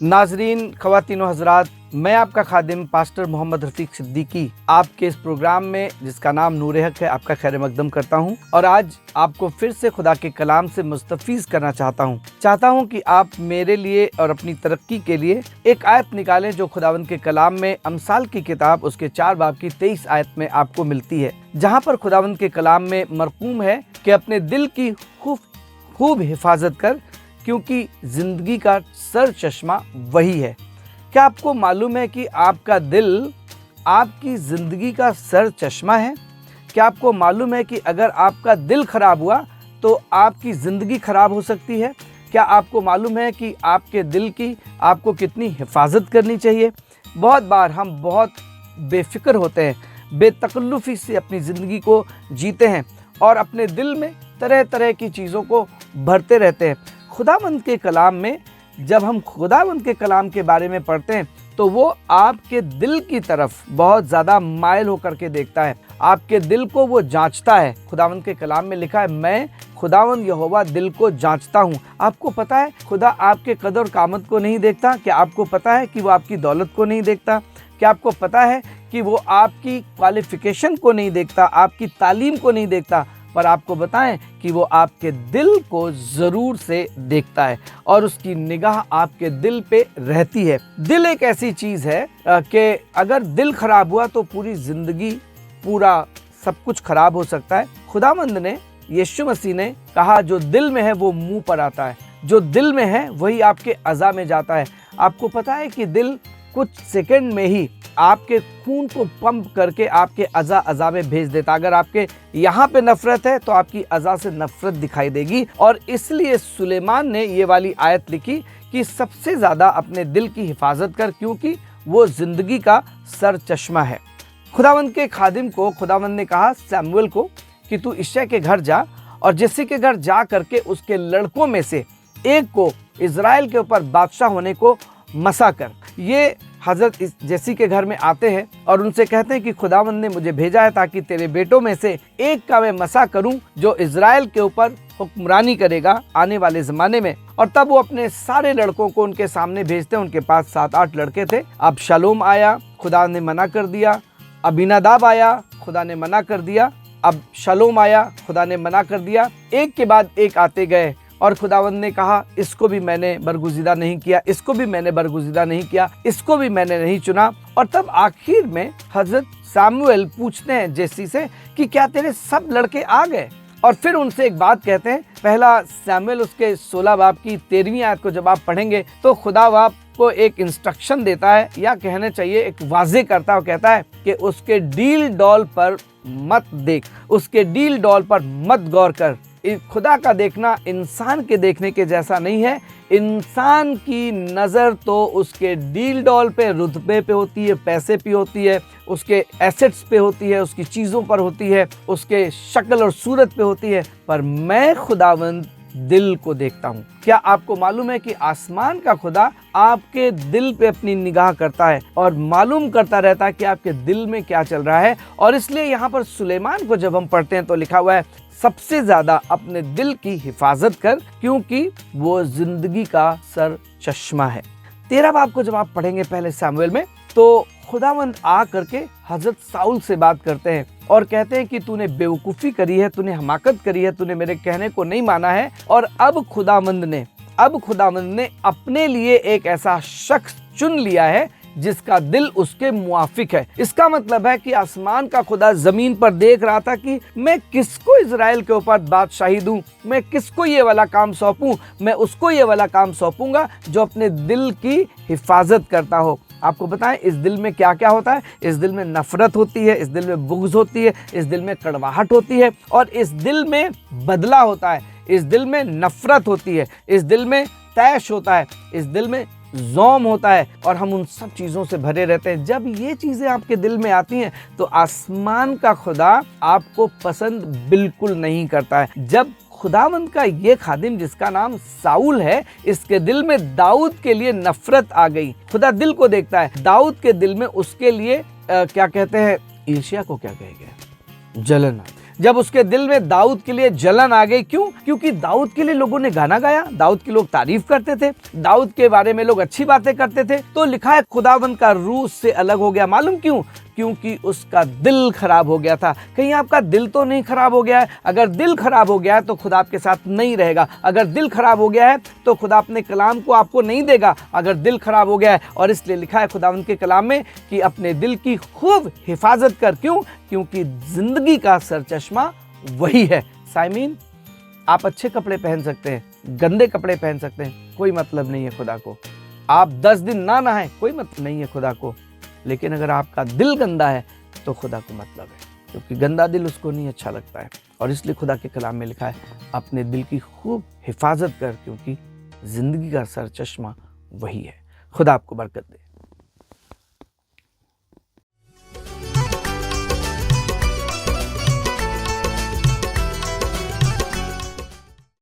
नाजरीन, ख़वातीनो हज़रात, मैं आपका खादिम पास्टर मोहम्मद रफ़ीक सिद्दीकी आपके इस प्रोग्राम में जिसका नाम नूर हक है आपका खैर मकदम करता हूँ। और आज आपको फिर से खुदा के कलाम से मुस्तफ़ीज़ करना चाहता हूँ कि आप मेरे लिए और अपनी तरक्की के लिए एक आयत निकालें जो खुदावंद के कलाम में अमसाल की किताब उसके 4 बाब की 23 आयत में आपको मिलती है, जहाँ पर खुदावंद के कलाम में मरकूम है कि अपने दिल की खूब हिफाजत कर, क्योंकि ज़िंदगी का सर चश्मा वही है। क्या आपको मालूम है कि आपका दिल आपकी ज़िंदगी का सर चश्मा है? क्या आपको मालूम है कि अगर आपका दिल खराब हुआ तो आपकी ज़िंदगी खराब हो सकती है? क्या आपको मालूम है कि आपके दिल की आपको कितनी हिफाजत करनी चाहिए? बहुत बार हम बहुत बेफिक्र होते हैं, बेतकल्लुफ़ी से अपनी ज़िंदगी को जीते हैं और अपने दिल में तरह तरह की चीज़ों को भरते रहते हैं। खुदावंद के कलाम में जब हम खुदावंद के कलाम के बारे में पढ़ते हैं तो वो आपके दिल की तरफ बहुत ज़्यादा मायल होकर के देखता है, आपके दिल को वो जांचता है। खुदावंद के कलाम में लिखा है, मैं खुदावंद यहोवा दिल को जांचता हूँ। आपको पता है खुदा आपके कद और कामत को नहीं देखता? क्या आपको पता है कि वो आपकी दौलत को नहीं देखता? क्या आपको पता है कि वो आपकी क्वालिफ़िकेशन को नहीं देखता, आपकी तालीम को नहीं देखता? पर आपको बताएं कि वो आपके दिल को ज़रूर से देखता है और उसकी निगाह आपके दिल पे रहती है। दिल एक ऐसी चीज़ है कि अगर दिल खराब हुआ तो पूरी ज़िंदगी, पूरा सब कुछ खराब हो सकता है। खुदावंद ने, यीशु मसीह ने कहा, जो दिल में है वो मुंह पर आता है, जो दिल में है वही आपके अज़ा में जाता है। आपको पता है कि दिल कुछ सेकंड में ही आपके खून को पंप करके आपके अज़ा में भेज देता। अगर आपके यहाँ पे नफ़रत है तो आपकी अज़ा से नफ़रत दिखाई देगी। और इसलिए सुलेमान ने ये वाली आयत लिखी कि सबसे ज़्यादा अपने दिल की हिफाजत कर, क्योंकि वो ज़िंदगी का सर चश्मा है। खुदावंद के खादिम को खुदावंद ने कहा, सैमुएल को, कि तू यिशै के घर जा और जिसी के घर जा करके उसके लड़कों में से एक को इज़राइल के ऊपर बादशाह होने को मसा कर। ये हज़रत जैसी के घर में आते हैं और उनसे कहते हैं कि खुदावंद ने मुझे भेजा है ताकि तेरे बेटों में से एक का मैं मसा करूं जो इज़राइल के ऊपर हुक्मरानी करेगा आने वाले ज़माने में। और तब वो अपने सारे लड़कों को उनके सामने भेजते हैं। उनके पास 7-8 लड़के थे। अब शलोम आया, खुदा ने मना कर दिया। अबीनादाब आया, खुदा ने मना कर दिया। अब शलोम आया, खुदा ने मना कर दिया। एक के बाद एक आते गए और खुदावंद ने कहा, इसको भी मैंने बरगुज़ीदा नहीं किया, इसको भी मैंने बरगुज़ीदा नहीं किया, इसको भी मैंने नहीं चुना। और तब आखिर में हज़रत सामुएल पूछते हैं जेसी से कि क्या तेरे सब लड़के आ गए? और फिर उनसे एक बात कहते हैं। पहला सामुएल उसके 16 बाब की 13वीं आयत को जब आप पढ़ेंगे तो खुदा आपको एक इंस्ट्रक्शन देता है, या कहना चाहिए एक वाज़े करता है। कहता है कि उसके डील डॉल पर मत देख, उसके डील डॉल पर मत गौर कर। खुदा का देखना इंसान के देखने के जैसा नहीं है। इंसान की नज़र तो उसके डील डॉल पे, रुतबे पे होती है, पैसे पे होती है, उसके एसेट्स पे होती है, उसकी चीज़ों पर होती है, उसके शक्ल और सूरत पे होती है। पर मैं खुदावंद दिल को देखता हूँ। क्या आपको मालूम है कि आसमान का खुदा आपके दिल पे अपनी निगाह करता है और मालूम करता रहता है कि आपके दिल में क्या चल रहा है। और इसलिए यहाँ पर सुलेमान को जब हम पढ़ते हैं तो लिखा हुआ है, सबसे ज्यादा अपने दिल की हिफाजत कर, क्योंकि वो जिंदगी का सर चश्मा है। 13 बाब को जब आप पढ़ेंगे पहले सामुएल में तो खुदावंद आ करके हजरत साउल से बात करते हैं और कहते हैं कि तूने बेवकूफ़ी करी है, तूने हमाकत करी है, तूने मेरे कहने को नहीं माना है। और अब खुदावंद ने अपने लिए एक ऐसा शख्स चुन लिया है जिसका दिल उसके मुआफिक है। इसका मतलब है कि आसमान का खुदा जमीन पर देख रहा था कि मैं किसको इज़राइल के ऊपर बादशाही दूं, मैं किसको ये वाला काम सौंपूं। मैं उसको ये वाला काम सौंपूंगा जो अपने दिल की हिफाजत करता हो। आपको बताएं इस दिल में क्या क्या होता है? इस दिल में नफरत होती है, इस दिल में बुग़्ज़ होती है, इस दिल में कड़वाहट होती है, और इस दिल में बदला होता है, इस दिल में नफरत होती है, इस दिल में तैश होता है, इस दिल में ज़ौम होता है, और हम उन सब चीज़ों से भरे रहते हैं। जब ये चीज़ें आपके दिल में आती हैं तो आसमान का खुदा आपको पसंद बिल्कुल नहीं करता है। जब खुदावंद का ये खादिम जिसका नाम साउल है, इसके दिल में दाऊद के लिए नफरत आ गई। खुदा दिल को देखता है। दाऊद के दिल में उसके लिए क्या कहते हैं, ईर्ष्या को क्या कहेंगे, जलन। जब उसके दिल में दाऊद के लिए जलन आ गई। क्यों? क्योंकि दाऊद के लिए लोगों ने गाना गाया, दाऊद की लोग तारीफ करते थे, दाऊद के बारे में लोग अच्छी बातें करते थे। तो लिखा है खुदावंद का रूह से अलग हो गया। मालूम क्यों? क्योंकि उसका दिल खराब हो गया था। कहीं आपका दिल तो नहीं खराब हो गया है? अगर दिल खराब हो गया है तो खुदा आपके साथ नहीं रहेगा। अगर दिल खराब हो गया है तो खुदा अपने कलाम को आपको नहीं देगा। अगर दिल खराब हो गया है, और इसलिए लिखा है खुदावंद के कलाम में कि अपने दिल की खूब हिफाजत कर। क्यों? क्योंकि जिंदगी का सरचश्मा वही है। साइमीन, आप अच्छे कपड़े पहन सकते हैं, गंदे कपड़े पहन सकते हैं, कोई मतलब नहीं है खुदा को। आप 10 दिन ना नहाएं, कोई मतलब नहीं है खुदा को। लेकिन अगर आपका दिल गंदा है तो खुदा को मतलब है, क्योंकि गंदा दिल उसको नहीं अच्छा लगता है। और इसलिए खुदा के कलाम में लिखा है अपने दिल की खूब हिफाजत कर, क्योंकि जिंदगी का सरचश्मा वही है। खुदा आपको बरकत दे।